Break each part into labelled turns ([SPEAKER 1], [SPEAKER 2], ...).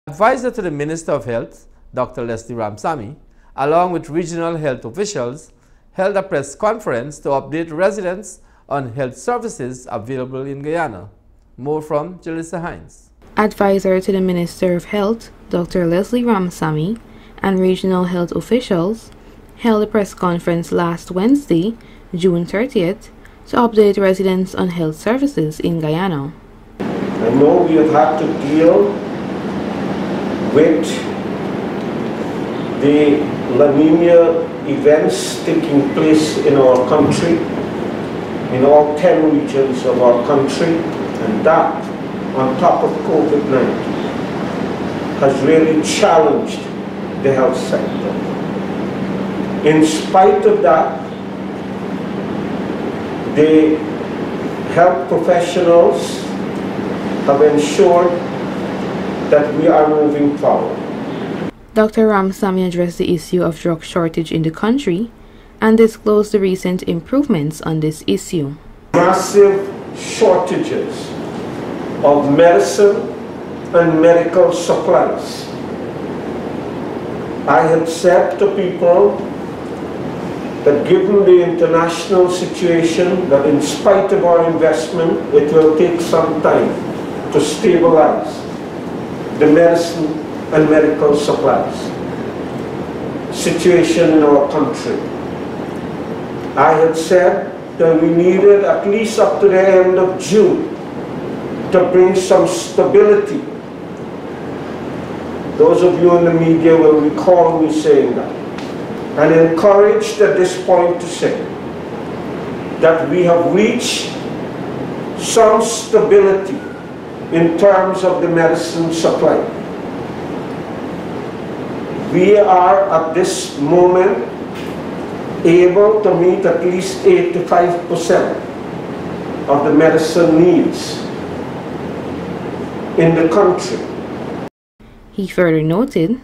[SPEAKER 1] Advisor to the Minister of Health, Dr. Leslie Ramsamy, along with regional health officials, held a press conference to update residents on health services available in Guyana. More from Jalissa Hines.
[SPEAKER 2] Advisor to the Minister of Health, Dr. Leslie Ramsamy, and regional health officials held a press conference last Wednesday, June 30th, to update residents on health services in Guyana.
[SPEAKER 3] I know we have had to deal with the La Nina events taking place in our country, in all 10 regions of our country, and that, on top of COVID-19, has really challenged the health sector. In spite of that, the health professionals have ensured that we are moving forward.
[SPEAKER 2] Dr. Ramsamy addressed the issue of drug shortage in the country and disclosed the recent improvements on this issue.
[SPEAKER 3] Massive shortages of medicine and medical supplies. I had said to people that given the international situation, that in spite of our investment, it will take some time to stabilize the medicine and medical supplies situation in our country. I had said that we needed at least up to the end of June to bring some stability. Those of you in the media will recall me saying that. And encouraged at this point to say that we have reached some stability in terms of the medicine supply. We are at this moment able to meet at least 85% of the medicine needs in the country.
[SPEAKER 2] He further noted,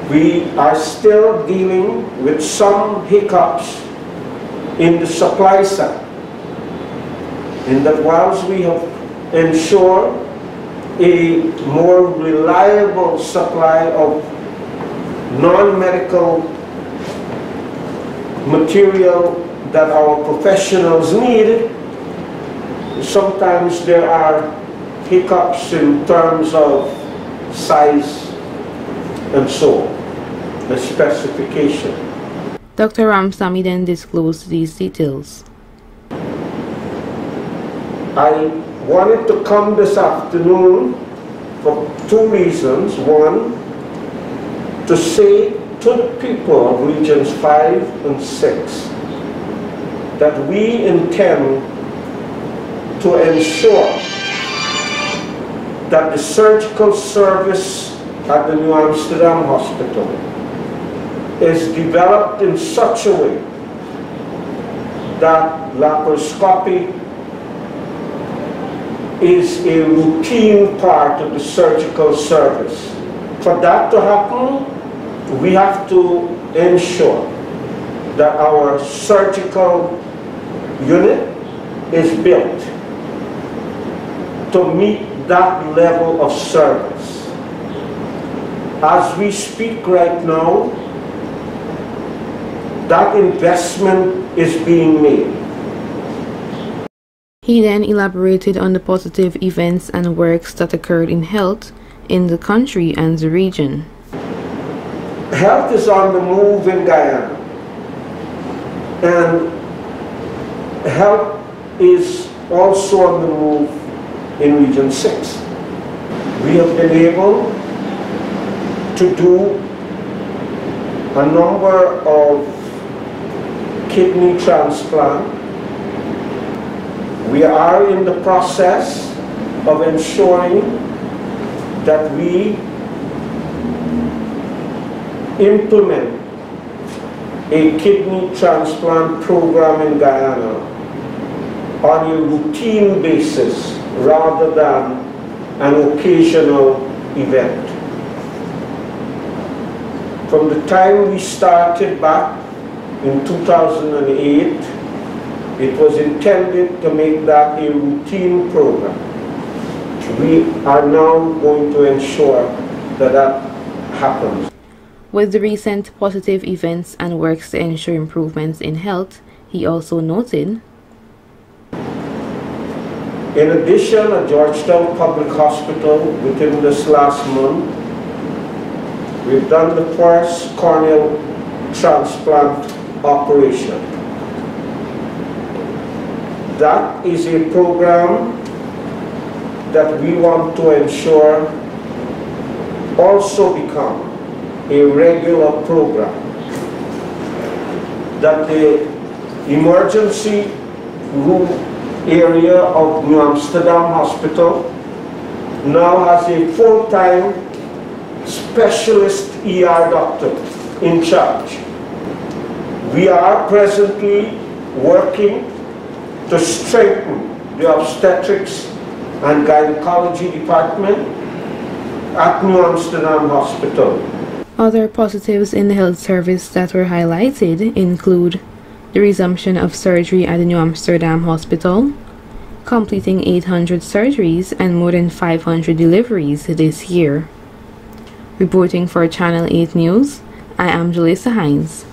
[SPEAKER 3] we are still dealing with some hiccups in the supply side, in that whilst we have ensured a more reliable supply of non-medical material that our professionals need, sometimes there are hiccups in terms of size and so on, the specification.
[SPEAKER 2] Dr. Ramsamy then disclosed these details.
[SPEAKER 3] I wanted to come this afternoon for two reasons. One, to say to the people of Regions 5 and 6 that we intend to ensure that the surgical service at the New Amsterdam Hospital is developed in such a way that laparoscopy is a routine part of the surgical service. For that to happen, we have to ensure that our surgical unit is built to meet that level of service. As we speak right now, that investment is being made.
[SPEAKER 2] He then elaborated on the positive events and works that occurred in health in the country and the region.
[SPEAKER 3] Health is on the move in Guyana, and health is also on the move in Region 6. We have been able to do a number of kidney transplant. We are in the process of ensuring that we implement a kidney transplant program in Guyana on a routine basis rather than an occasional event. From the time we started back in 2008, it was intended to make that a routine program. We are now going to ensure that happens.
[SPEAKER 2] With the recent positive events and works to ensure improvements in health, he also noted,
[SPEAKER 3] in addition, at Georgetown Public Hospital, within this last month, we've done the first corneal transplant operation. That is a program that we want to ensure also become a regular program, that the emergency room area of New Amsterdam Hospital now has a full-time specialist ER doctor in charge. We are presently working to strengthen the obstetrics and gynecology department at New Amsterdam Hospital.
[SPEAKER 2] Other positives in the health service that were highlighted include the resumption of surgery at the New Amsterdam Hospital, completing 800 surgeries and more than 500 deliveries this year. Reporting for Channel 8 News, I am Julissa Hines.